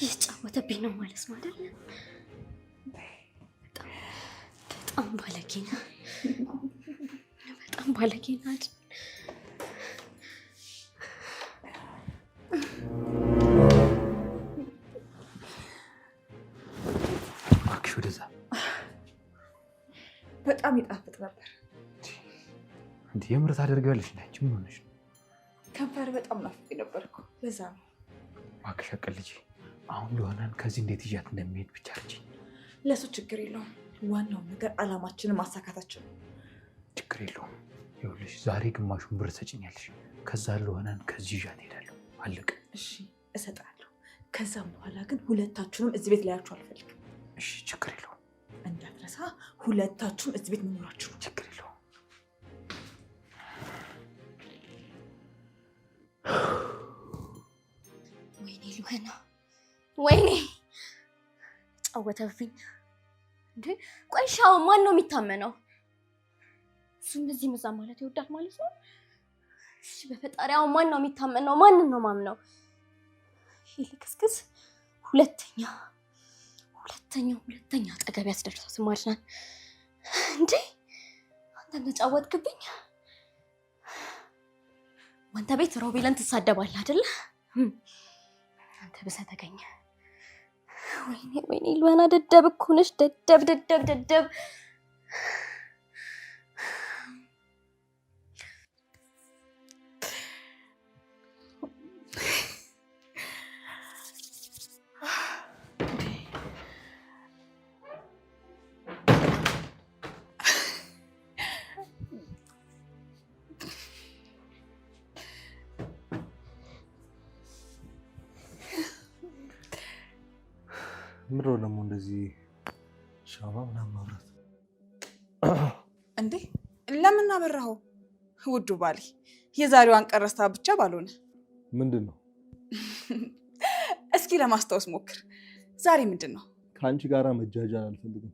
ይጫወተብኝ ነው ማለት ነው አይደል? በጣም ባለጌ ነው። በጣም ባለጌ ነው አይደል? ወደዛ በጣም ይጣፍጥ ነበር። እንዴ የምር ታደርጋለሽ? ነጭ ምን ሆነሽ ነው? ከንፈር በጣም ናፍቆኝ ነበርኩ ለዛ ነው። እባክሽ ልጅ አሁን ለሆነን ከዚህ እንዴት ይያት እንደሚሄድ ብቻ አርጂ። ለሱ ችግር የለውም። ዋናው ነገር አላማችንን ማሳካታችን ነው። ችግር የለውም። ይኸውልሽ ዛሬ ግማሹን ብር ሰጪኛለሽ። ከዛ ለሆነን ከዚህ ይያት ሄዳለሁ። አለቀ። እሺ እሰጣለሁ። ከዛም በኋላ ግን ሁለታችሁንም እዚህ ቤት ላያችሁ አልፈልግም። እሺ ችግር የለውም። እንዳትረሳ ሁለታችሁም እዚህ ቤት መኖራችሁ። ችግር የለውም። ወይኔ ልሆና ወይኔ ጫወተብኝ እንዴ! ቆይ ሻው ማን ነው የሚታመነው? እሱም እዚህ መዛ ማለት ይወዳል ማለት ነው? እሺ በፈጣሪ አሁን ማን ነው የሚታመነው? ማንን ነው ማምነው? ይልክስክስ ሁለተኛ አጠገብ ያስደርሳት ማድናን እንዴ! አንተ ተጫወትክብኝ። አንተ ቤት ሮቤልን ትሳደባለህ አይደል? አንተ ብሰህ ተገኘ። ወይኔ ልዋና ደደብ እኮ ነሽ። ደደብ ምንድነው ደግሞ እንደዚህ ሻማ ምናምን ማብራት እንዴ? ለምን አበራኸው? ውዱ ባሌ የዛሬዋን ቀረስታ ብቻ ባልሆነ ምንድን ነው? እስኪ ለማስታወስ ሞክር። ዛሬ ምንድን ነው? ከአንቺ ጋር መጃጃል አልፈልግም።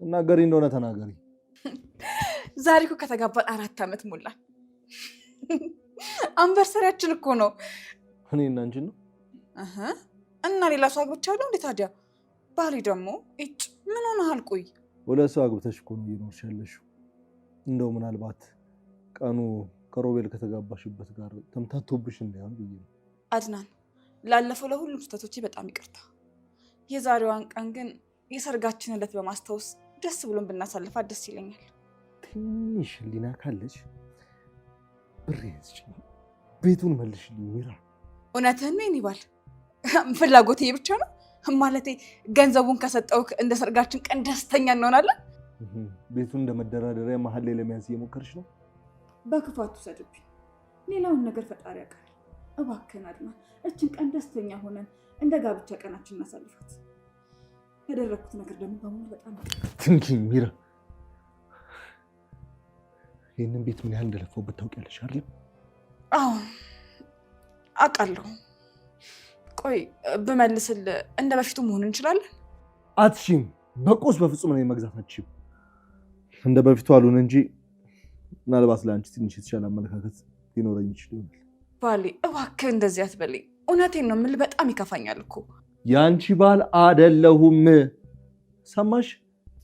ተናገሪ እንደሆነ ተናገሪ። ዛሬ እኮ ከተጋባን 4 ዓመት ሞላን። አንቨርሰሪያችን እኮ ነው። እኔ እና አንቺ ነው እና ሌላ ሰው አግብቻለሁ እንዴ ታዲያ? ባሌ ደግሞ ምን ሆነሃል? ቆይ ሁለት ሰው አግብተሽ እኮ ነው እየኖርሽ ያለሽው። እንደው ምናልባት ቀኑ ከሮቤል ከተጋባሽበት ጋር ተምታቶብሽ እንዳይሆን ብዬ ነው። አድናን፣ ላለፈው ለሁሉም ስህተቶቼ በጣም ይቅርታ። የዛሬዋን ቀን ግን የሰርጋችንን ዕለት በማስታወስ ደስ ብሎን ብናሳልፋት ደስ ይለኛል። ትንሽ ህሊና ካለሽ ብሬን ስጭኝ፣ ቤቱን መልሽልኝ ሚራ። እውነትህን ነው የኔ ባል። ፍላጎቴ ብቻ ነው ማለቴ ገንዘቡን ከሰጠውክ እንደ ሰርጋችን ቀን ደስተኛ እንሆናለን። ቤቱን እንደ መደራደሪያ መሀል ላይ ለመያዝ እየሞከርሽ ነው። በክፋቱ ሰድብኝ። ሌላውን ነገር ፈጣሪ ያውቃል። እባክህን አድናን፣ እችን ቀን ደስተኛ ሆነን እንደ ጋብቻ ቀናችን እናሳልፋት። ያደረኩት ነገር ደግሞ በሙሉ በጣም ትንኪኝ ሚራ። ይህንን ቤት ምን ያህል እንደለፈውበት ታውቂያለሽ አይደል? አዎ አውቃለሁ። ቆይ በመልስል እንደ በፊቱ መሆን እንችላለን? አትሺም። በቁስ በፍጹም ነው መግዛት አትሺም። እንደ በፊቱ አሉን እንጂ ምናልባት ለአንቺ ትንሽ የተሻለ አመለካከት ሊኖረኝ ይችላል። ባሌ እባክህ እንደዚህ አትበለኝ። እውነቴን ነው የምልህ፣ በጣም ይከፋኛል እኮ። ያንቺ ባል አይደለሁም። ሰማሽ?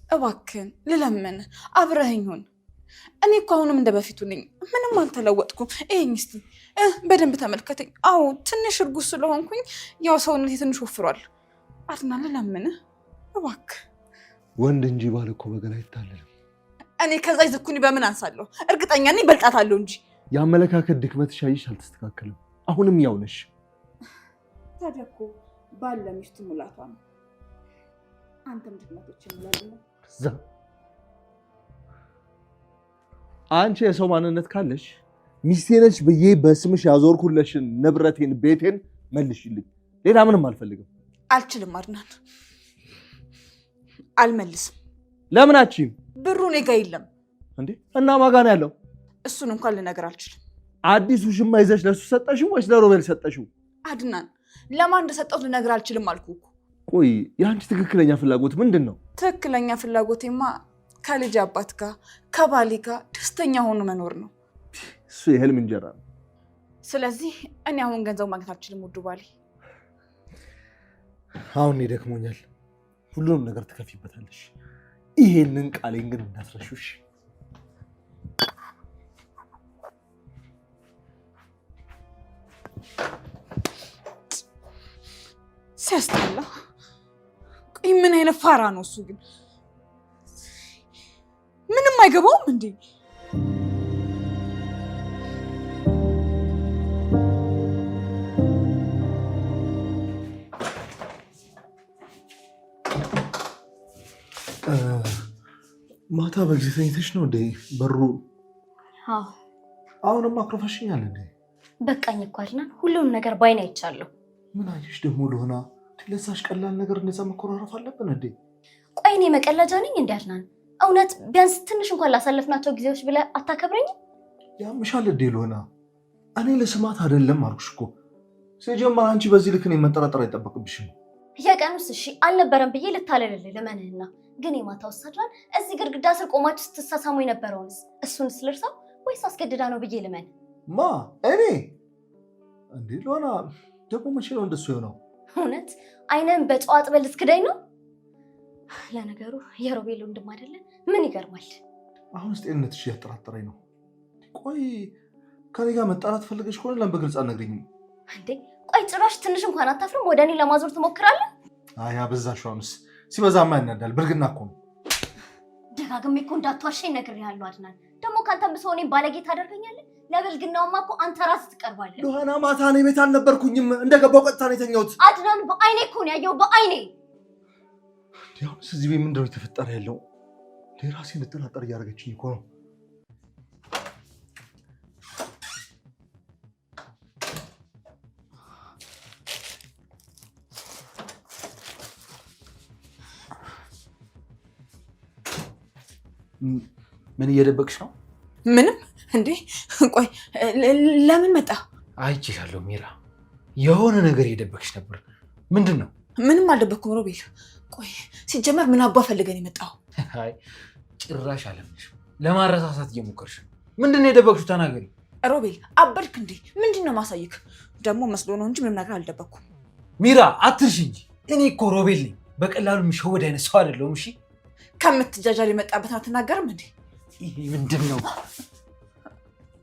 እባክህን ልለምን፣ አብረኸኝ ሁን። እኔ እኮ አሁንም እንደ በፊቱ ነኝ፣ ምንም አልተለወጥኩም። ይሄኝ እስቲ በደንብ ተመልከተኝ። አዎ ትንሽ እርጉዝ ስለሆንኩኝ ያው ሰውነቴ ትንሽ ወፍሯል። አድናን ልለምንህ እባክህ። ወንድ እንጂ ባል እኮ በገላ አይታለልም። እኔ ከዛ ዝኩኒ በምን አንሳለሁ? እርግጠኛ ነኝ በልጣታለሁ እንጂ። የአመለካከት ድክመትሽ አይሽ አልተስተካከለም። አሁንም ያው ነሽ። ታዲያ እኮ ባል ለሚስቱ ሙላቷ ነው። አንተም ድክመቶች ሙላልኝ። አንቺ የሰው ማንነት ካለሽ ሚስቴ ነች ብዬ በስምሽ ያዞርኩለሽን ንብረቴን ቤቴን መልሽልኝ። ሌላ ምንም አልፈልግም። አልችልም አድናን፣ አልመልስም። ለምን አትችይም? ብሩ እኔ ጋ የለም እንዴ? እና ማን ጋር ነው ያለው? እሱን እንኳን ልነግር አልችልም። አዲሱ ሽማ ይዘሽ ለሱ ሰጠሽው ወይስ ለሮቤል ሰጠሽው? አድናን፣ ለማን እንደሰጠሁት ልነግር አልችልም አልኩህ እኮ። ቆይ የአንቺ ትክክለኛ ፍላጎት ምንድን ነው? ትክክለኛ ፍላጎቴማ ከልጅ አባት ጋር ከባሌ ጋር ደስተኛ ሆኖ መኖር ነው። እሱ የህልም እንጀራ ነው። ስለዚህ እኔ አሁን ገንዘብ ማግኘት አልችልም ውዱ ባሌ። አሁን ይደክሞኛል። ሁሉንም ነገር ትከፊበታለሽ። ይሄንን ቃሌን ግን እንዳትረሹሽ። ሲያስጠላ። ቆይ ምን አይነት ፋራ ነው እሱ ግን? ምንም አይገባውም እንዴ? ማታ በጊዜ ተኝተሽ ነው እንዴ? በሩ አዎ። አሁንም አክሮፋሽኛል እንዴ? በቃኝ እኮ አድናን፣ ሁሉንም ነገር ባይኔ አይቻለሁ። ምን አየሽ ደግሞ? ለሆና ለዛሽ ቀላል ነገር እንደዛ መኮራረፍ አለብን እንዴ? ቆይ እኔ መቀለጃ ነኝ እንዴ አድናን? እውነት ቢያንስ ትንሽ እንኳን ላሳለፍናቸው ጊዜዎች ብለህ አታከብረኝም? ያምሻል እንዴ ለሆና? እኔ ለስማት አይደለም አልኩሽ እኮ። ሲጀመር አንቺ በዚህ ልክ እኔን መጠራጠር አይጠበቅብሽም። የቀኑስ እሺ አልነበረም ብዬ ልታለልልህ ልመንህና፣ ግን የማታው አድናን እዚህ ግድግዳ ስር ቆማችሁ ስትሳሳሙ የነበረውንስ እሱንስ ልርሳው ወይስ አስገድዳ ነው ብዬ ልመን? ማ እኔ እንዴ ለሆና ደግሞ መቼ ነው እንደሱ የሆነው? እውነት አይነን በጨዋጥ በል እስክዳኝ ነው። ለነገሩ የሮቤል ወንድም አይደለ? ምን ይገርማል። አሁንስ ጤንነትሽ እያጠራጠረኝ ነው። ቆይ ከኔ ጋር መጣላት ፈልገሽ ከሆነ ለምን በግልጽ አልነግረኝም እንዴ? ቆይ ጭራሽ ትንሽ እንኳን አታፍርም? ወደ እኔ ለማዞር ትሞክራለህ? አይ አበዛሽው። አሁንስ ሲበዛማ ያናዳል። ብልግና እኮ ነው። ደጋግሜ እኮ እንዳትዋሸኝ ነግሬሃለሁ አድናን። ደግሞ ካንተም ብሰው እኔን ባለጌ ታደርገኛለህ? ለብልግናውማ እኮ አንተ ራስህ ትቀርባለህ። ዮሐና ማታ እኔ ቤት አልነበርኩኝም። እንደገባው ቀጥታ ነው የተኛሁት። አድናን በአይኔ እኮ ነው ያየው፣ በአይኔ። አሁንስ እዚህ ቤት ምንድን ነው የተፈጠረ ያለው? ራሴን ልጠራጠር እያደረገችኝ እኮ ነው። ምን እየደበቅሽ ነው? ምንም። እንዴ ቆይ ለምን መጣ? አይቼሻለሁ ሚራ፣ የሆነ ነገር እየደበቅሽ ነበር። ምንድን ነው? ምንም አልደበኩም ሮቤል። ቆይ ሲጀመር ምን አባ ፈልገን የመጣው? አይ ጭራሽ አለምሽ፣ ለማረሳሳት እየሞከርሽ ነው። ምንድን ነው የደበቅሽው? ተናገሪ ሮቤል። አበድክ እንዴ? ምንድን ነው ማሳይክ? ደግሞ መስሎ ነው እንጂ ምንም ነገር አልደበኩም። ሚራ አትርሽ እንጂ እኔ እኮ ሮቤል ነኝ። በቀላሉ የሚሸወድ አይነት ሰው አይደለሁም። እሺ ከምትጃጃል የመጣበትን አትናገርም እንዴ? ይሄ ምንድን ነው?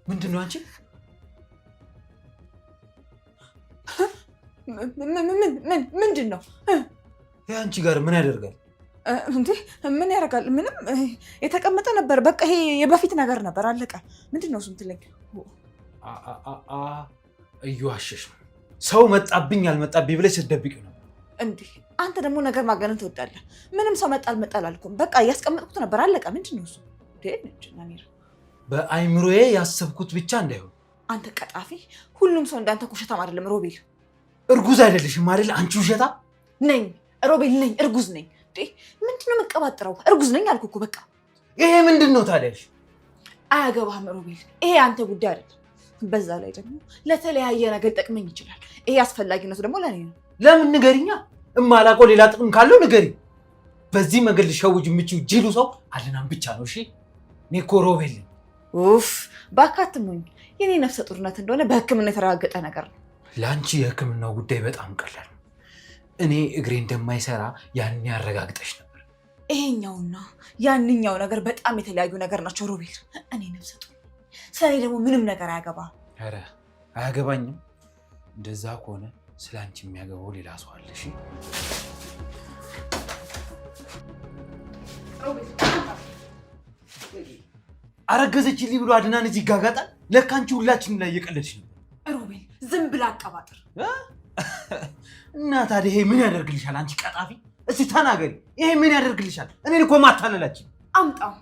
ምንድን ነው አንቺ? ምንድን ነው? አንቺ ጋር ምን ያደርጋል እንዴ? ምን ያደርጋል? ምንም የተቀመጠ ነበር። በቃ ይሄ የበፊት ነገር ነበር፣ አለቀ። ምንድን ነው እሱ የምትለኝ? እየዋሸሽ ነው። ሰው መጣብኝ አልመጣብኝ ብለሽ ስትደብቂው ነው እንዴ? አንተ ደግሞ ነገር ማጋነን ትወዳለህ። ምንም ሰው መጣ አልመጣ አላልኩም። በቃ እያስቀመጥኩት ነበር፣ አለቀ። ምንድን ነው እሱ? በአይምሮዬ ያሰብኩት ብቻ እንዳይሆን። አንተ ቀጣፊ! ሁሉም ሰው እንዳንተ ውሸታም አይደለም ሮቤል። እርጉዝ አይደለሽም አይደል? አንቺ ውሸታ። ነኝ ሮቤል፣ ነኝ፣ እርጉዝ ነኝ። ምንድን ነው የምትቀባጥረው? እርጉዝ ነኝ አልኩ እኮ በቃ። ይሄ ምንድን ነው ታዲያሽ? አያገባህም ሮቤል፣ ይሄ አንተ ጉዳይ አይደለም። በዛ ላይ ደግሞ ለተለያየ ነገር ሊጠቅመኝ ይችላል። ይሄ አስፈላጊነቱ ደግሞ ለእኔ ነው። ለምን ንገሪኛ። እማላውቀው ሌላ ጥቅም ካለው ንገሪ። በዚህ መንገድ ልሸውጅ የምችው ጅሉ ሰው አድናን ብቻ ነው። እሺ እኔ እኮ ሮቤል ነኝ። ኡፍ ባካትሙኝ። የኔ ነፍሰ ጡርነት እንደሆነ በሕክምና የተረጋገጠ ነገር ነው። ለአንቺ የሕክምናው ጉዳይ በጣም ቀላል ነው። እኔ እግሬ እንደማይሰራ ያን ያረጋግጠሽ ነበር። ይሄኛውና ያንኛው ነገር በጣም የተለያዩ ነገር ናቸው ሮቤል። እኔ ነፍሰ ጡር፣ ስለኔ ደግሞ ምንም ነገር አያገባም። ኧረ አያገባኝም። እንደዛ ከሆነ ስለ አንቺ የሚያገባው ሌላ ሰው አለ። እሺ አረገዘችልኝ ብሎ አድናን እዚህ ይጋጋጣል። ለካ አንቺ ሁላችንም ላይ እየቀለድሽ ነው። ሮቤል ዝም ብላ አቀባጥር። እና ታዲያ ይሄ ምን ያደርግልሻል? አንቺ ቀጣፊ፣ እስቲ ተናገሪ። ይሄ ምን ያደርግልሻል? እኔን እኮ ማታለላችን። አምጣው።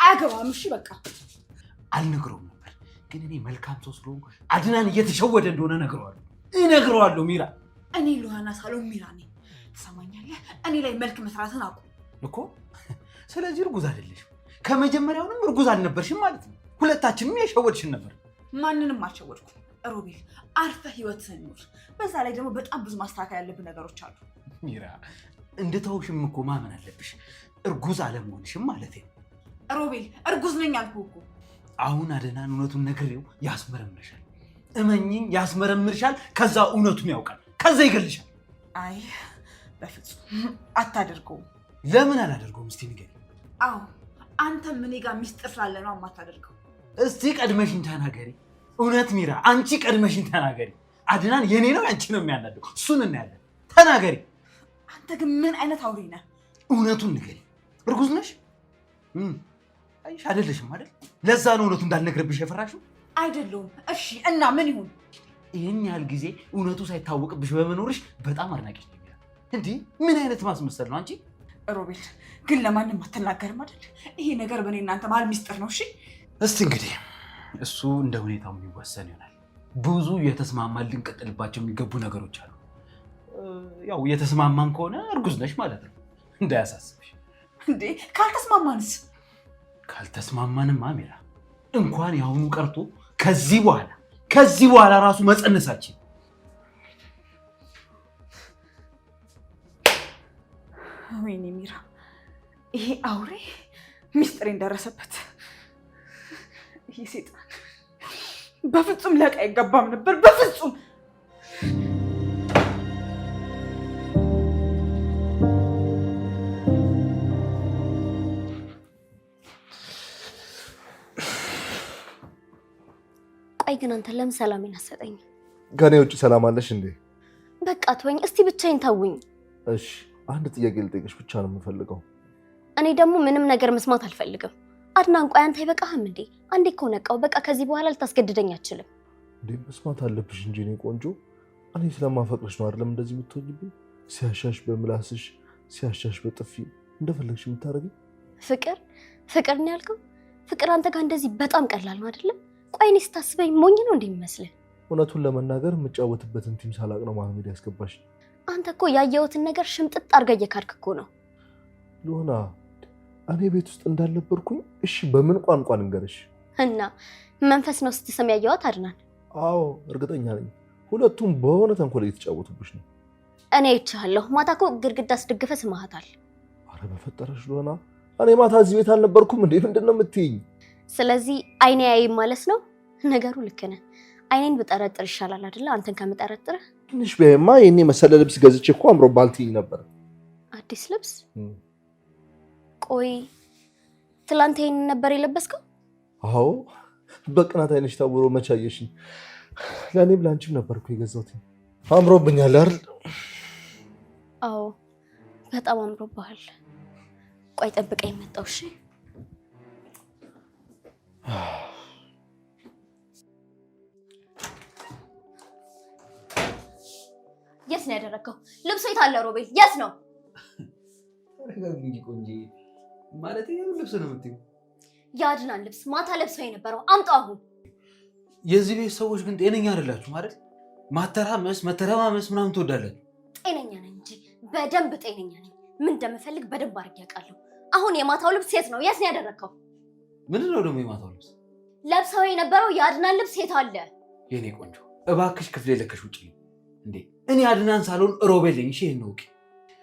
አያገባም። እሺ በቃ አልነግረውም ነበር፣ ግን እኔ መልካም ሰው ስለሆንኩ አድናን እየተሸወደ እንደሆነ እነግረዋለሁ። ሚራ፣ እኔ ሉሃና ሳሎን ሚራ ነኝ። ትሰማኛለህ? እኔ ላይ መልክ መስራትን አቁም እኮ። ስለዚህ እርጉዝ አይደለሽም። ከመጀመሪያውንም እርጉዝ አልነበርሽም ማለት ነው። ሁለታችንም የሸወድሽን ነበር። ማንንም አልሸወድኩም ሮቤል። አርፈህ ህይወትህን ኑር። በዛ ላይ ደግሞ በጣም ብዙ ማስተካከል ያለብን ነገሮች አሉ። ሚራ፣ እንድተውሽም እኮ ማመን አለብሽ። እርጉዝ አለመሆንሽም ማለት ነው። ሮቤል እርጉዝ ነኝ አልኩህ እኮ። አሁን አድናን እውነቱን ነግሬው ያስመረምርሻል። እመኝኝ፣ ያስመረምርሻል። ከዛ እውነቱን ያውቃል። ከዛ ይገልሻል። አይ በፍጹም አታደርገውም። ለምን አላደርገውም? እስቲ ንገሪኝ። አዎ አንተም እኔ ጋር ሚስጥር ስላለ ነው የማታደርገው። እስቲ ቀድመሽኝ ተናገሪ። እውነት ሚራ፣ አንቺ ቀድመሽኝ ተናገሪ። አድናን የኔ ነው አንቺ ነው የሚያናደው? እሱን እናያለን። ተናገሪ። አንተ ግን ምን አይነት አውሬ ነህ? እውነቱን ንገሪ። እርጉዝ ነሽ? አይሽ አይደለሽም አይደል? ለዛ ነው እውነቱ እንዳልነግርብሽ የፈራሽው። አይደለሁም። እሺ እና ምን ይሁን? ይህን ያህል ጊዜ እውነቱ ሳይታወቅብሽ በመኖርሽ በጣም አድናቂሽ ነኝ። እንዴ ምን አይነት ማስመሰል ነው አንቺ? ሮቤል ግን ለማንም አትናገርም አይደል? ይሄ ነገር በእኔ እናንተ መሀል ሚስጥር ነው። እሺ እስቲ እንግዲህ እሱ እንደ ሁኔታው የሚወሰን ይሆናል። ብዙ የተስማማን ልንቀጥልባቸው የሚገቡ ነገሮች አሉ። ያው የተስማማን ከሆነ እርጉዝ ነሽ ማለት ነው፣ እንዳያሳስብሽ። እንዴ ካልተስማማንስ? ካልተስማማንም አሜራ እንኳን ያሁኑ ቀርቶ ከዚህ በኋላ ራሱ መጸነሳችን። ወይኔ ሚራ፣ ይሄ አውሬ ሚስጥር እንደረሰበት። ይሄ ሴጣን በፍጹም ለቃ አይገባም ነበር፣ በፍጹም። ቆይ ግን አንተ ለምን ሰላሜን አትሰጠኝም? ከኔ ውጭ ሰላም አለሽ እንዴ? በቃ ተወኝ እስቲ፣ ብቻዬን ተውኝ። እሺ አንድ ጥያቄ ልጠይቅሽ ብቻ ነው የምፈልገው። እኔ ደግሞ ምንም ነገር መስማት አልፈልግም። አድናን ቆይ አንተ አይበቃህም እንዴ? አንዴ እኮ ነቃው። በቃ ከዚህ በኋላ ልታስገድደኝ አትችልም። እንዴ መስማት አለብሽ እንጂ እኔ ቆንጆ፣ እኔ ስለማፈቅርሽ ነው አይደለም እንደዚህ የምትሆኝብኝ? ሲያሻሽ በምላስሽ ሲያሻሽ በጥፊ እንደፈለግሽ የምታደርጊ። ፍቅር ነው ያልከው? ፍቅር አንተ ጋር እንደዚህ በጣም ቀላል ነው አይደለም? ቆይ እኔ ስታስበኝ ሞኝ ነው እንደሚመስልህ? እውነቱን ለመናገር የምጫወትበትን ቲም ሳላቅ ነው ማህመድ ያስገባሽ። አንተ እኮ ያየሁትን ነገር ሽምጥጥ አድርገህ እየካድክ እኮ ነው። ሉና እኔ ቤት ውስጥ እንዳልነበርኩኝ እሺ በምን ቋንቋ ልንገርሽ? እና መንፈስ ነው ስትሰም ያየኋት አድናን? አዎ እርግጠኛ ነኝ ሁለቱም በሆነ ተንኮል እየተጫወቱብሽ ነው። እኔ አይቻለሁ። ማታ እኮ ግድግዳ አስደግፈህ ስማሃታል። አረ በፈጠረሽ ሉና፣ እኔ ማታ እዚህ ቤት አልነበርኩም እንዴ? ምንድን ነው የምትይኝ? ስለዚህ አይኔ ያይም ማለት ነው? ነገሩ ልክ ነህ። አይኔን ብጠረጥር ይሻላል አይደለ? አንተን ከምጠረጥር ትንሽ ቢያይማ የኔ መሰለ ልብስ ገዝቼ እኮ አምሮባል ትይኝ ነበር። አዲስ ልብስ? ቆይ ትላንት ይሄን ነበር የለበስከው? አዎ በቅናት አይነሽ ታውሮ መቻየሽኝ። ለእኔም ለአንቺም ነበር እኮ የገዛሁት። አምሮብኛል አይደል? አዎ በጣም አምሮብሃል። ቆይ ጠብቀኝ መጣሁ። እሺ የት ነው ያደረከው? ልብሱ የት አለ ሮቤል? የት ነው? እንጂ ቆንጆ ማለት የምን ልብስ ነው የምትይው? የአድናን ልብስ ማታ ለብሰው የነበረው አምጣው አሁን። የዚህ ቤት ሰዎች ግን ጤነኛ አይደላችሁ ማለት መተረማመስ ምናምን ትወዳላችሁ። ጤነኛ ነኝ እንጂ በደንብ ጤነኛ ነኝ። ምን እንደምፈልግ በደንብ አድርጌ አውቃለሁ። አሁን የማታው ልብስ የት ነው? የት ነው ያደረከው? ምንድን ነው ደግሞ የማታው ልብስ? ለብሰው የነበረው የአድናን ልብስ የት አለ? የኔ ቆንጆ እባክሽ ክፍሌ ለከሽ ውጪ። እንዴ እኔ አድናን ሳልሆን ሮቤል ነኝ። እሺ ይሄን ነው።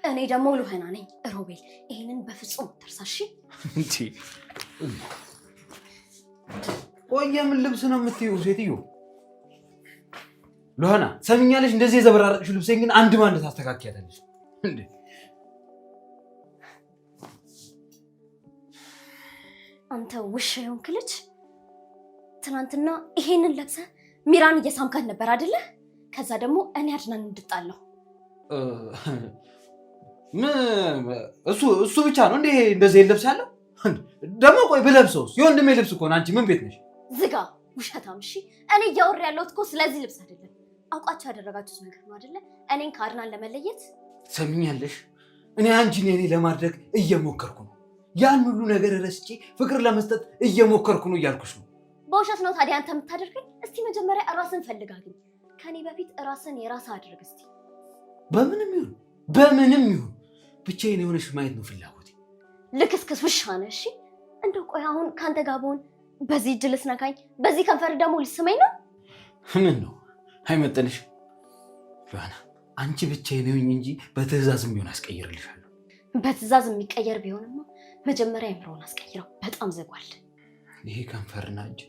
እኔ ደግሞ ሉሃና ነኝ። ሮቤል ይሄንን በፍጹም አትርሳሽ። እንዴ ቆይ የምን ልብስ ነው የምትይው ሴትዮ? ሉሃና ሰሚኛለሽ? እንደዚህ የዘበራረቅሽው ልብሴን ግን አንድ ባንድ ታስተካክያለሽ እንዴ? አንተ ውሻ የሆንክ ልጅ፣ ትናንትና ይሄንን ለብሰህ ሚራን እየሳምካት ነበር አይደለ? ከዛ ደግሞ እኔ አድናን እንድጣለሁ። እሱ ብቻ ነው እንዴ እንደዚህ ልብስ ያለው? ደግሞ ቆይ ብለብሰውስ? የወንድሜ ልብስ እኮ ነው። አንቺ ምን ቤት ነሽ? ዝጋ ውሸታም። እሺ እኔ እያወራ ያለሁት እኮ ስለዚህ ልብስ አይደለም። አውቃችሁ ያደረጋችሁት ነገር ነው አይደለ? እኔን ከአድናን ለመለየት። ሰሚኛለሽ? እኔ አንቺን የኔ ለማድረግ እየሞከርኩ ነው። ያን ሁሉ ነገር ረስቼ ፍቅር ለመስጠት እየሞከርኩ ነው እያልኩሽ ነው። በውሸት ነው ታዲያ አንተ የምታደርገኝ? እስቲ መጀመሪያ ራስን ፈልግ አግኝ። ከኔ በፊት ራስን የራስህ አድርግ እስቲ። በምንም ይሁን ብቻዬን የሆነሽ ማየት ነው ፍላጎቴ። ልክስክስ ውሻ ነህ። እሺ እንደው ቆይ አሁን ከአንተ ጋር ብሆን በዚህ እጅ ልስነካኝ፣ በዚህ ከንፈር ደግሞ ልስመኝ ነው? ምን ነው አይመጥንሽ? ሉሃና አንቺ ብቻዬን ነኝ እንጂ በትዕዛዝም ቢሆን አስቀይርልሻለሁ። በትዕዛዝ የሚቀየር ቢሆንማ መጀመሪያ የምሮን አስቀይረው። በጣም ዘጓል። ይሄ ከንፈርና እጅ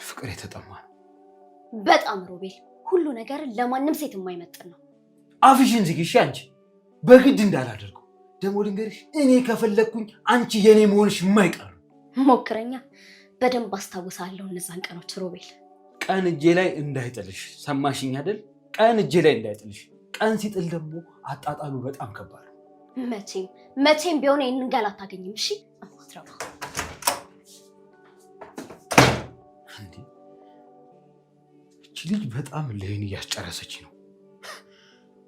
ፍቅር የተጠማ ነው። በጣም ሮቤል፣ ሁሉ ነገር ለማንም ሴት የማይመጥን ነው። አፍሽን ዝጊ እሺ። አንቺ በግድ እንዳላደርገው ደግሞ ልንገርሽ፣ እኔ ከፈለግኩኝ አንቺ የኔ መሆንሽ የማይቀር ነው። ሞክረኛ። በደንብ አስታውሳለሁ እነዛን ቀኖች ሮቤል። ቀን እጄ ላይ እንዳይጥልሽ፣ ሰማሽኝ አይደል? ቀን እጄ ላይ እንዳይጥልሽ። ቀን ሲጥል ደግሞ አጣጣሉ በጣም ከባድ ነው። መቼም ቢሆን ይህንን ገላ አታገኝም። እሺ አማትረባ እንዴ! እቺ ልጅ በጣም ለይን እያስጨረሰች ነው።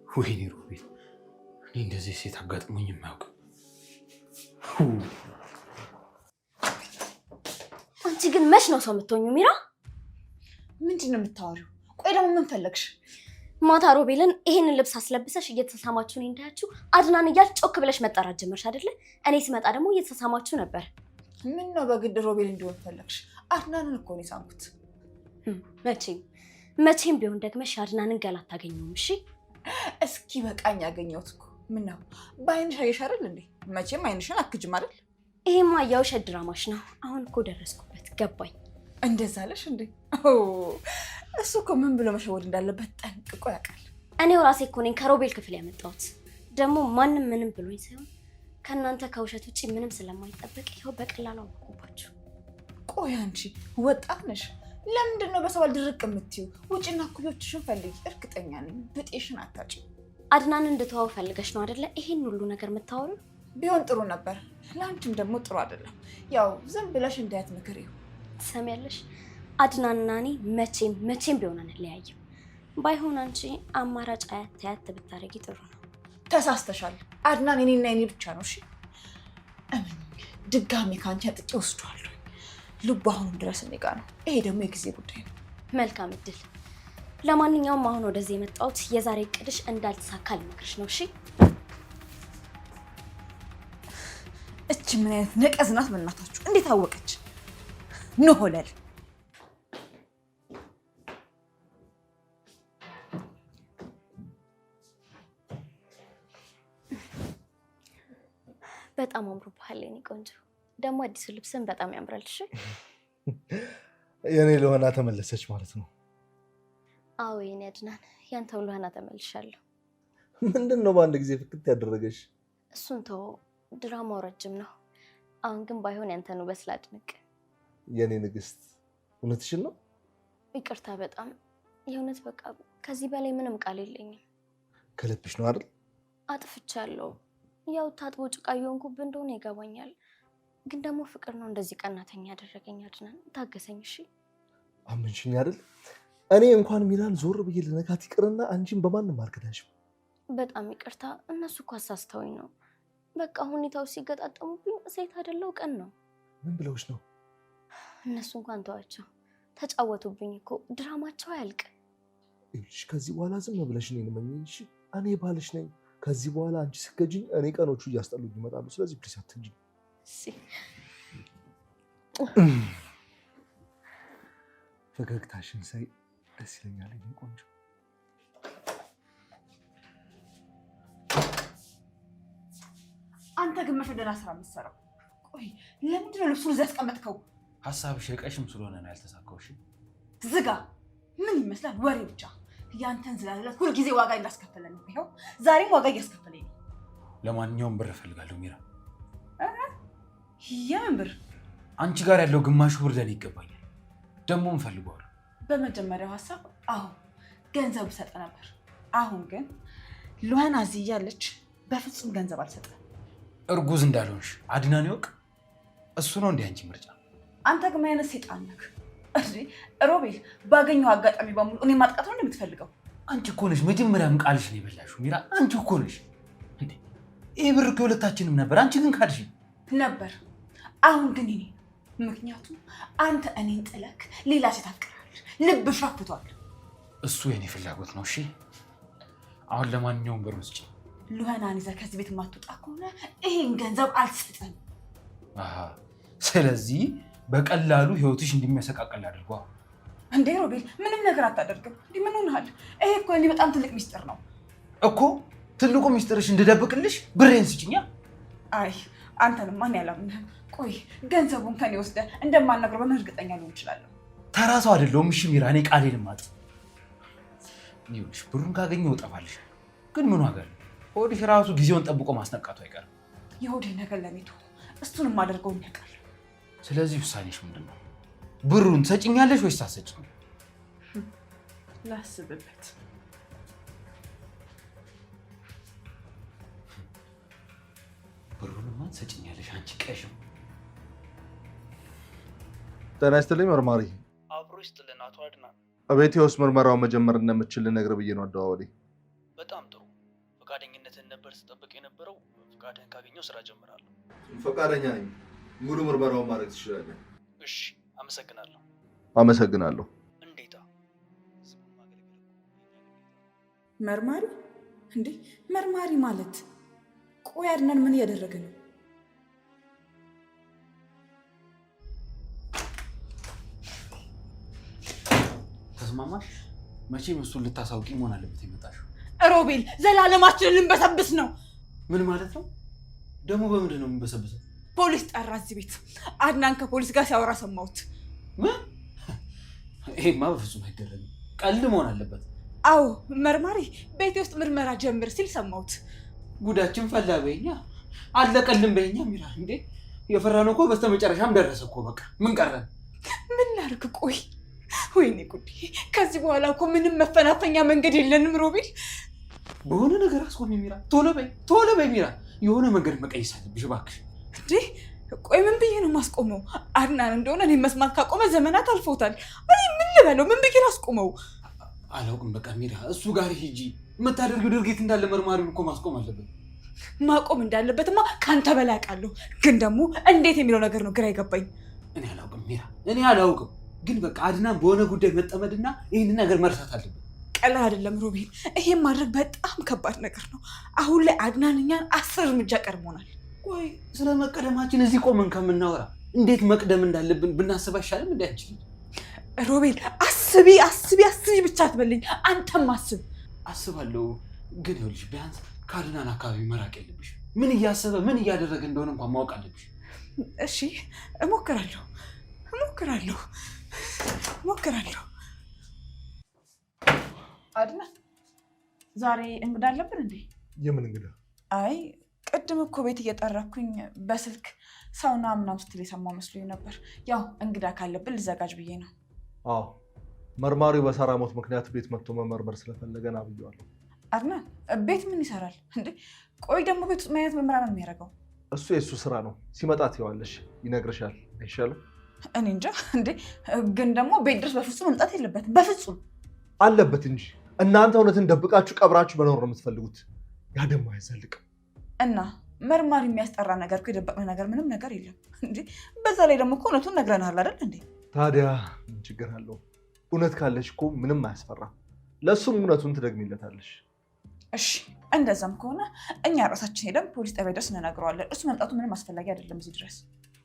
ወይኔ ሮቤል፣ እኔ እንደዚህ ሴት አጋጥሞኝ የማያውቅ። አንቺ ግን መች ነው ሰው የምትሆኙ? ሚራ ምንድን ነው የምታወሪው? ቆይ ደግሞ ምን ፈለግሽ? ማታ ሮቤልን ይሄንን ልብስ አስለብሰሽ እየተሳማችሁ ነው እንዳያችሁ አድናን እያልሽ ጮክ ብለሽ መጠራት ጀመርሽ አይደለ? እኔ ስመጣ ደግሞ እየተሳማችሁ ነበር። ምን ነው በግድ ሮቤል እንዲሆን ፈለግሽ? አድናንን እኮ ነው የሳምኩት። መቼም ቢሆን ደግመሽ አድናንን ገላ አታገኘውም። እሺ እስኪ በቃኝ፣ ያገኘሁት እኮ። ምን ነው በአይንሽ አየሽ አይደል እንዴ? መቼም አይንሽን አክጅም አይደል? ይሄማ የውሸት ድራማሽ ነው። አሁን እኮ ደረስኩበት፣ ገባኝ። እንደዛ አለሽ እንዴ? እሱ እኮ ምን ብሎ መሸወድ እንዳለበት ጠንቅቆ ያውቃል። እኔው ራሴ እኮ ነኝ ከሮቤል ክፍል ያመጣሁት። ደግሞ ማንም ምንም ብሎኝ ሳይሆን ከእናንተ ከውሸት ውጭ ምንም ስለማይጠበቅ ይኸው በቀላሉ አወኩባችሁ። ቆይ አንቺ ወጣት ነሽ፣ ለምንድን ነው በሰው ድርቅ የምትይው? ውጭና ኩዮችሽን ፈልጊ። እርግጠኛ ነኝ ብጤሽን አታጭም። አድናን እንድትዋው ፈልገሽ ነው አይደለ ይሄን ሁሉ ነገር የምታወሩ? ቢሆን ጥሩ ነበር፣ ለአንቺም ደግሞ ጥሩ አይደለም። ያው ዝም ብለሽ እንዳያት ምክር ይሁ ትሰሚያለሽ። አድናንና እኔ መቼም ቢሆን አንለያይም። ባይሆን አንቺ አማራጭ አያት ብታረጊ ጥሩ ነው። ተሳስተሻል። አድናን እኔና እኔ ብቻ ነው። እሺ እመኝ፣ ድጋሜ ከአንቺ አጥቄ ወስዷለሁ። ልቡ አሁንም ድረስ እኔ ጋር ነው። ይሄ ደግሞ የጊዜ ጉዳይ ነው። መልካም እድል። ለማንኛውም አሁን ወደዚህ የመጣሁት የዛሬ እቅድሽ እንዳልተሳካ ልመክርሽ ነው። እሺ እቺ ምን አይነት ነቀዝ ናት? በእናታችሁ እንዴት አወቀች? ንሆለል በጣም አምሮብሃል የኔ ቆንጆ። ደግሞ አዲሱ ልብስን በጣም ያምራል። እሺ የኔ ለሆና ተመለሰች ማለት ነው? አዎ የኔ አድናን፣ ያንተው ለሆና ተመልሻለሁ። ምንድን ነው በአንድ ጊዜ ፍክት ያደረገሽ? እሱን ተው፣ ድራማው ረጅም ነው። አሁን ግን ባይሆን ያንተን ውበት ላድንቅ። የኔ ንግስት፣ እውነትሽን ነው? ይቅርታ በጣም የእውነት በቃ ከዚህ በላይ ምንም ቃል የለኝም። ከልብሽ ነው አይደል? አጥፍቻለሁ። ያው ታጥቦ ጭቃ የሆንኩብህ እንደሆነ ይገባኛል። ግን ደግሞ ፍቅር ነው እንደዚህ ቀናተኛ ያደረገኝ። አድናን ታገሰኝ እሺ። አመንሽኝ አይደል? እኔ እንኳን ሚራን ዞር ብዬ ልነካት ይቅርና አንቺን በማንም አልከዳሽም። በጣም ይቅርታ። እነሱ እኮ አሳስተውኝ ነው። በቃ ሁኔታው ሲገጣጠሙብኝ ሴት አይደለው ቀን ነው። ምን ብለውሽ ነው? እነሱ እንኳን ተዋቸው፣ ተጫወቱብኝ እኮ ድራማቸው አያልቅ። እሺ ከዚህ በኋላ ዝም ብለሽ እኔን መኝኝ እሺ። እኔ ባልሽ ነኝ። ከዚህ በኋላ አንቺ ስከጂኝ እኔ ቀኖቹ እያስጠሉኝ ይመጣሉ። ስለዚህ ፕሊስ አትንጂኝ። ፈገግታሽን ሳይ ደስ ይለኛል የኔ ቆንጆ። አንተ ግን መቼ ደህና ስራ የምትሰራው? ቆይ ለምንድን ነው ልብሱን እዚያ ያስቀመጥከው? ሀሳብሽ የቀሽም ስለሆነ ነው ያልተሳካው። እሺ ዝጋ። ምን ይመስላል ወሬ ብቻ። ያንተን ዝላለት ሁልጊዜ ዋጋ እንዳስከፈለን ነው። ይኸው ዛሬም ዋጋ እያስከፈለኝ ነው። ለማንኛውም ብር እፈልጋለሁ ሚራ። የምን ብር? አንቺ ጋር ያለው ግማሹ ብር ለኔ ይገባኛል። ደግሞ እንፈልገዋለን። በመጀመሪያው ሀሳብ አዎ ገንዘብ ሰጠ ነበር። አሁን ግን ሉሃና እዚህ እያለች በፍጹም ገንዘብ አልሰጠም። እርጉዝ እንዳልሆንሽ አድናን ይወቅ። እሱ ነው እንደ አንቺ ምርጫ። አንተ ግን ምን አይነት ሴጣን ነህ? ሮቤል ባገኘው አጋጣሚ በሙሉ እኔ ማጥቃት ነው የምትፈልገው? አንቺ እኮ ነሽ መጀመሪያም ቃልሽ ነው የበላሽው ሚራ። አንቺ እኮ ነሽ እንዴ! ይሄ ብር ከሁለታችንም ነበር። አንቺ ግን ካልሽ ነበር። አሁን ግን እኔ ምክንያቱም አንተ እኔን ጥለክ ሌላ ሴት አፍቅራለህ። ልብ ሻፍቷል። እሱ የኔ ፍላጎት ነው። እሺ አሁን ለማንኛውም ብር ውስጪ። ሉሃናን ይዘህ ከዚህ ቤት የማትወጣ ከሆነ ይሄን ገንዘብ አልሰጥም። ስለዚህ በቀላሉ ህይወትሽ እንዲመሰቃቀል አድርጓ። እንዴ ሮቤል ምንም ነገር አታደርግም። ምን ሆነሃል? ይሄ እኮ እኔ በጣም ትልቅ ሚስጥር ነው እኮ። ትልቁ ሚስጥርሽ እንድደብቅልሽ ብሬን ስጭኛ። አይ አንተንም ማን ያላምንህም። ቆይ ገንዘቡን ከኔ ወስደህ እንደማናገር በምን እርግጠኛ ልሆን እችላለሁ? ተራ ሰው አይደለሁም። እሺ ሚራ፣ እኔ ቃሌን ማጥፍ ይኸውልሽ፣ ብሩን ካገኘው እጠፋልሽ። ግን ምን ዋጋ አለው? ሆድሽ ራሱ ጊዜውን ጠብቆ ማስነቃቱ አይቀርም። የሆዴ ነገር ለሚቱ እሱንም አደርገው ያውቃል። ስለዚህ ውሳኔሽ ምንድን ነው? ብሩን ሰጭኛለሽ ወይስ አትሰጭኝ? ላስብበት። ብሩንማ ሰጭኛለሽ አንቺ ቀሽም። ጤና ይስጥልኝ መርማሪ። አብሮ ይስጥልን አቶ አድናን። እቤቴ ውስጥ ምርመራውን መጀመር እንደምትችል ልነግርህ ብዬ ነው አደዋወሌ። በጣም ጥሩ። ፈቃደኝነትን ነበር ስጠብቅ የነበረው። ፈቃድህን ካገኘው ስራ ጀምራለሁ። ፈቃደኛ ነኝ። ሙሉ ምርመራውን ማድረግ ትችላለህ። እሺ፣ አመሰግናለሁ። አመሰግናለሁ። እንዴታ መርማሪ እንዴ? መርማሪ ማለት ቆይ አድናን ምን እያደረገ ነው? ተስማማሽ? መቼም እሱን ልታሳውቂ መሆን አለበት የመጣሽው። ሮቤል ዘላለማችንን ልንበሰብስ ነው። ምን ማለት ነው ደግሞ? በምንድን ነው የምንበሰብሰው? ፖሊስ ጠራ እዚህ ቤት። አድናን ከፖሊስ ጋር ሲያወራ ሰማሁት። ምን? ይሄማ በፍጹም አይደረግም። ቀልድ መሆን አለበት። አዎ መርማሪ ቤቴ ውስጥ ምርመራ ጀምር ሲል ሰማሁት። ጉዳችን ፈላ በኛ አለቀልን በኛ ሚራል። እንዴ የፈራነው እኮ በስተመጨረሻም ደረሰ እኮ። በቃ ምን ቀረን? ምን ላድርግ? ቆይ ወይኔ ጉዴ! ከዚህ በኋላ እኮ ምንም መፈናፈኛ መንገድ የለንም ሮቤል። በሆነ ነገር አስቆሚ ሚራ። ቶሎ በይ ሚራ። የሆነ መንገድ መቀየስ አለብሽ እባክሽ። እንዴ ቆይ ምን ብዬ ነው ማስቆመው? አድናን እንደሆነ እኔ መስማት ካቆመ ዘመናት አልፎታል። እኔ ምን ልበለው? ምን ብዬ ላስቆመው? አላውቅም። በቃ ሚራ እሱ ጋር ሂጂ። የምታደርጊው ድርጊት እንዳለ መርማሪውን እኮ ማስቆም አለበት። ማቆም እንዳለበትማ ካንተ በላይ አውቃለሁ። ግን ደግሞ እንዴት የሚለው ነገር ነው ግራ የገባኝ። እኔ አላውቅም ሚራ፣ እኔ አላውቅም። ግን በቃ አድናን በሆነ ጉዳይ መጠመድና ይህንን ነገር መርሳት አለበት። ቀላል አይደለም ሮቤል። ይሄን ማድረግ በጣም ከባድ ነገር ነው። አሁን ላይ አድናን እኛን 10 እርምጃ ቀድሞናል። ቆይ ስለ መቀደማችን እዚህ ቆመን ከምናወራ እንዴት መቅደም እንዳለብን ብናስብ አይሻልም? እንዴ አንቺ ሮቤል አስቢ ብቻ አትበልኝ። አንተም አስብ። አስባለሁ፣ ግን ይኸውልሽ ቢያንስ ከአድናን አካባቢ መራቅ የለብሽ። ምን እያሰበ ምን እያደረገ እንደሆነ እንኳን ማወቅ አለብሽ። እሺ እሞክራለሁ። አድናን ዛሬ እንግዳ አለብን እንዴ? የምን እንግዳ? አይ ቅድም እኮ ቤት እየጠራኩኝ በስልክ ሰውና ምናምን ስትል የሰማው መስሎኝ ነበር። ያው እንግዳ ካለብን ልዘጋጅ ብዬ ነው። አዎ መርማሪው በሳራ ሞት ምክንያት ቤት መጥቶ መመርመር ስለፈለገን አብየዋለሁ። አድናን ቤት ምን ይሰራል እንዴ? ቆይ ደግሞ ቤት ውስጥ ምን አይነት ምርመራ ነው የሚያደርገው? እሱ የእሱ ስራ ነው። ሲመጣት ይዋለሽ ይነግርሻል። አይሻልም? እኔ እንጃ እንዴ። ግን ደግሞ ቤት ድረስ በፍጹም መምጣት የለበትም። በፍጹም አለበት እንጂ እናንተ እውነትን ደብቃችሁ ቀብራችሁ መኖር ነው የምትፈልጉት። ያ ደግሞ አይዘልቅም። እና መርማሪ የሚያስጠራ ነገር እኮ የደበቅነው ነገር ምንም ነገር የለም እንዴ። በዛ ላይ ደግሞ እኮ እውነቱን ነግረናል አይደል እንዴ? ታዲያ ምን ችግር አለው? እውነት ካለሽ እኮ ምንም አያስፈራም። ለእሱም እውነቱን ትደግሚለታለሽ። እሺ እንደዛም ከሆነ እኛ ራሳችን ሄደን ፖሊስ ጣቢያ ድረስ እንነግረዋለን። እሱ መምጣቱ ምንም አስፈላጊ አይደለም እዚህ ድረስ።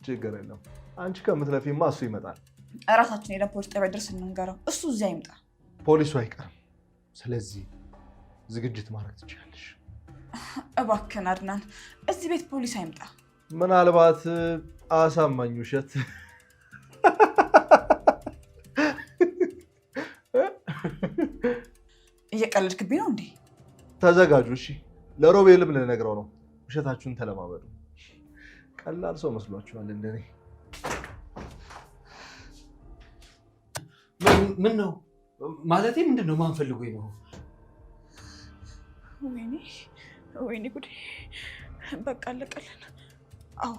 ችግር የለም። አንቺ ከምትለፊማ እሱ ይመጣል። ራሳችን ሄደን ፖሊስ ጣቢያ ድረስ እንንገረው። እሱ እዚያ ይምጣ። ፖሊሱ አይቀርም። ስለዚህ ዝግጅት ማድረግ ትችላለሽ። እባክህን አድናን፣ እዚህ ቤት ፖሊስ አይምጣ። ምናልባት አሳማኝ ውሸት እየቀለድክብኝ ነው እንዴ? ተዘጋጁ እሺ። ለሮቤልም ልነግረው ነው። ውሸታችሁን ተለማመዱ። ቀላል ሰው መስሏችኋል እንደኔ? ምን ነው ማለቴ ምንድን ነው? ማን ፈልጎኝ ነው? ወይኔ ጉዴ! በቃ አለቀልን። አዎ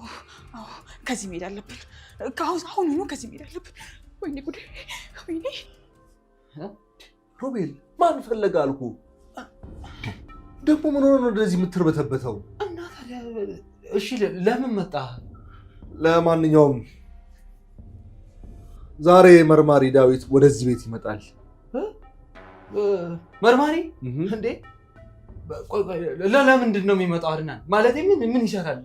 ከዚህ መሄድ አለብን። አሁን ከዚህ መሄድ አለብን። ወይኔ ጉዴ! ወይኔ ሮቤል ማን ፈለገ አልኩ። ደግሞ ምን ሆነ ነው እንደዚህ የምትርበተበተው? እና ታዲያ እሺ ለምን መጣ? ለማንኛውም ዛሬ መርማሪ ዳዊት ወደዚህ ቤት ይመጣል። መርማሪ እንዴ? ለምንድን ነው የሚመጣው? አድናን ማለት ምን ይሰራል?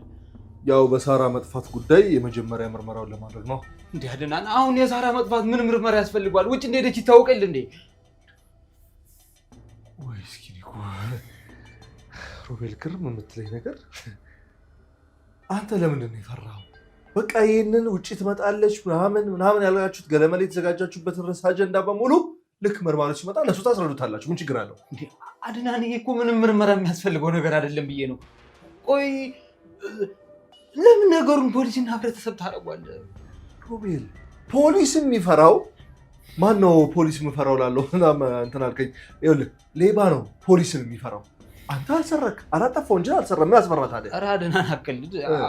ያው በሳራ መጥፋት ጉዳይ የመጀመሪያ ምርመራውን ለማድረግ ነው። እንዴ አድናን፣ አሁን የሳራ መጥፋት ምን ምርመራ ያስፈልጓል? ውጭ እንደሄደች ይታወቃል እንዴ? ወይ እስኪ ሮቤል ግርም የምትለኝ ነገር፣ አንተ ለምንድን ነው የፈራኸው? በቃ ይህንን ውጭ ትመጣለች ምናምን ያላችሁት ገለመሌ የተዘጋጃችሁበትን ርዕሰ አጀንዳ በሙሉ ልክ መርማሪዎች ሲመጣ ለሱ ታስረዱታላችሁ። ምን ችግር አለው? አድናን፣ ይሄ እኮ ምንም ምርመራ የሚያስፈልገው ነገር አይደለም ብዬ ነው። ቆይ ለምን ነገሩን ፖሊስና ህብረተሰብ ታደርጓለህ? ሮቤል፣ ፖሊስ የሚፈራው ማን ነው? ፖሊስ የምፈራው ላለው እንትን አልከኝ። ይኸውልህ ሌባ ነው ፖሊስን የሚፈራው። አንተ አልሰረክ፣ አላጠፋው እንጂ አልሰራ። ምን አስፈራ ታዲያ? ኧረ አድናን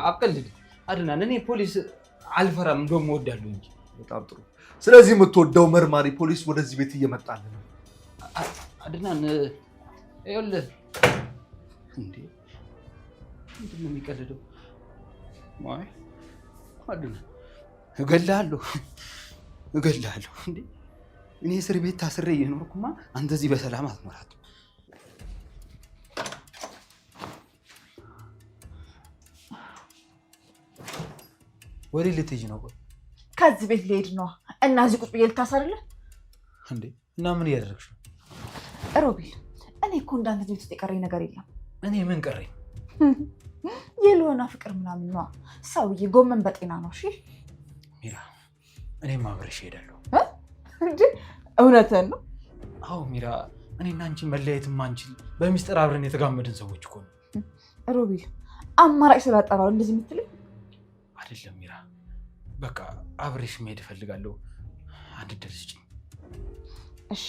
አቀልድ። አድናን፣ እኔ ፖሊስ አልፈራም፣ እንደውም እወዳለሁ እንጂ። በጣም ጥሩ። ስለዚህ የምትወደው መርማሪ ፖሊስ ወደዚህ ቤት እየመጣልህ ነው። አድናን፣ ይኸውልህ እንዴ ምንድን ነው የሚቀልደው? አይ አድናን፣ እገልሃለሁ እንዴ! እኔ እስር ቤት ታስሬ እየኖርኩማ አንተ እዚህ በሰላም አትኖራትም። ወዴት ልትሄጂ ነው? ቆይ ከዚህ ቤት ልሄድ ነው እና እዚህ ቁጭ ብዬ ልታሰርልህ እንዴ? እና ምን እያደረግሽ ነው? ሮቤል፣ እኔ እኮ እንዳንተ ቤት ውስጥ የቀረኝ ነገር የለም። እኔ ምን ቀረኝ? የልሆና ፍቅር ምናምን ነዋ። ሰውዬ ጎመን በጤና ነው። እሺ ሚራ፣ እኔም አብሬሽ እሄዳለሁ። እንዴ እውነትህን ነው? አዎ ሚራ፣ እኔና አንቺ መለያየትም አንችል በሚስጥር አብረን የተጋመድን ሰዎች እኮ ነው። ሮቤል፣ አማራጭ ስላጠራው እንደዚህ የምትለኝ አይደለም ሚራ። በቃ አብሬሽ መሄድ እፈልጋለሁ። አንድ እድል ስጪኝ። እሺ፣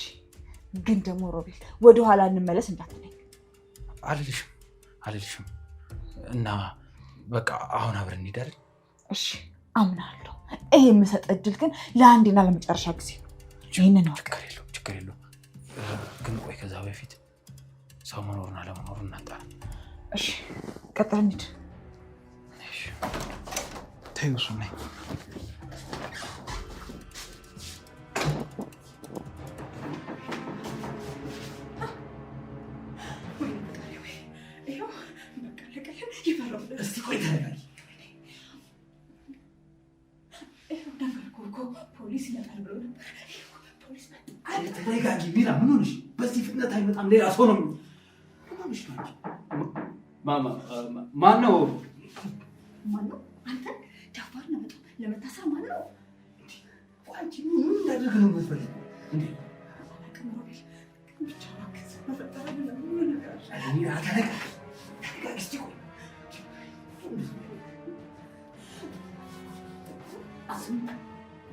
ግን ደግሞ ሮቤል ወደኋላ እንመለስ እንዳትለኝ። አልልሽም። እና በቃ አሁን አብረን እንሄዳለን። እሺ አምናለሁ። ይሄ የምሰጥ እድል ግን ለአንዴና ለመጨረሻ ጊዜ ነው። ይህንን ነው። ችግር የለውም። ግን ቆይ ከዛ በፊት ሰው መኖሩን አለመኖሩን እናጣራ። እሺ ቀጥል እንሂድ። ተይው እሱን ነይ። እስቲ ቆይ ተረጋጊ። ፖሊስ ይመጣል ብሎ ነበር። ተረጋጊ ሚራ። ምን ሆነሽ? በዚህ ፍጥነት አይመጣም። ሌላ ሰው ነው። ማን ነው? አንተ ደፋር ነው። ለመታሰር ማን ነው? አንቺ ምን እንዳደርግ ነው የምትፈልጊው?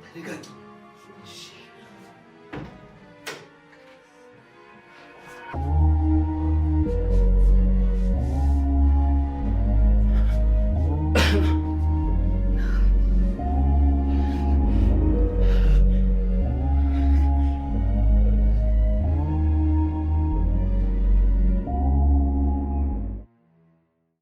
ተረጋጊ።